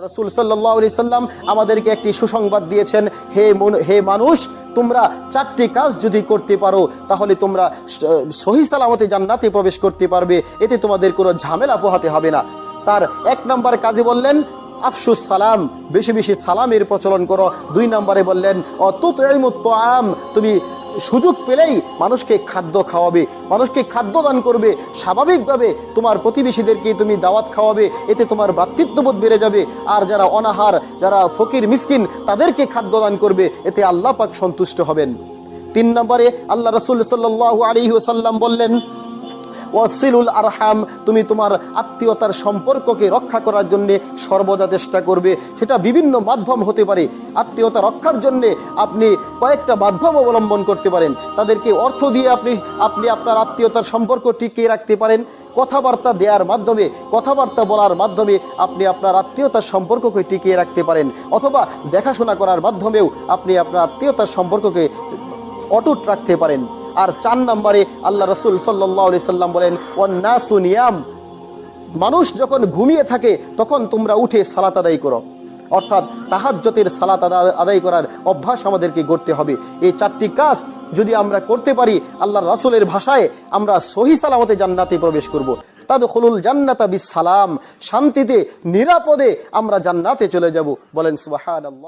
রাসূল সাল্লাল্লাহু আলাইহি সাল্লাম আমাদেরকে একটি সুসংবাদ দিয়েছেন, হে মানুষ, তোমরা চারটি কাজ যদি করতে পারো তাহলে তোমরা সহি সালামতে জান্নাতে প্রবেশ করতে পারবে, এতে তোমাদের কোনো ঝামেলা পোহাতে হবে না। তার এক নম্বর কাজে বললেন আফসুস সালাম, বেশি বেশি সালামের প্রচলন করো। দুই নম্বরে বললেন তুতঈমুত তাআম, তুমি সুযোগ পেলেই মানুষকে খাদ্য খাওয়াবে, মানুষকে খাদ্য দান করবে, স্বাভাবিকভাবে তোমার প্রতিবেশীদেরকে তুমি দাওয়াত খাওয়াবে, এতে তোমার ভ্রাতৃত্ববোধ বেড়ে যাবে। আর যারা অনাহার, যারা ফকির মিসকিন, তাদেরকে খাদ্য দান করবে, এতে আল্লাহ পাক সন্তুষ্ট হবেন। তিন নম্বরে আল্লাহ রাসূল সাল্লাল্লাহু আলাইহি ওয়াসাল্লাম বললেন ওয়াসিলুল আরহাম, তুমি তোমার আত্মীয়তার সম্পর্ককে রক্ষা করার জন্য সর্বদা চেষ্টা করবে। সেটা বিভিন্ন মাধ্যম হতে পারে। আত্মীয়তা রক্ষার জন্য আপনি কয়েকটা মাধ্যম অবলম্বন করতে পারেন। তাদেরকে অর্থ দিয়ে আপনি আপনার আত্মীয়তার সম্পর্ক টিকিয়ে রাখতে পারেন। কথাবার্তা দেওয়ার মাধ্যমে, কথাবার্তা বলার মাধ্যমে আপনি আপনার আত্মীয়তার সম্পর্ককে টিকিয়ে রাখতে পারেন, অথবা দেখাশোনা করার মাধ্যমেও আপনি আপনার আত্মীয়তার সম্পর্ককে অটুট রাখতে পারেন। আর চার নম্বরে আল্লাহ রাসূল সাল্লাল্লাহু আলাইহি সাল্লাম বলেন ওয়ান্নাসু নিয়াম, মানুষ যখন ঘুমিয়ে থাকে তখন তোমরা উঠে সালাত আদায় করো, অর্থাৎ তাহাজ্জুদের সালাত আদায় করার অভ্যাস আমাদেরকে গড়তে হবে। এই চারটি কাজ যদি আমরা করতে পারি, আল্লাহর রাসূলের ভাষায় আমরা সহি সালামতে জান্নাতে প্রবেশ করব। তাদখুলুল জান্নাতা বিসসালাম, শান্তিতে নিরাপদে আমরা জান্নাতে চলে যাব। বলেন সুবহানাল্লাহ।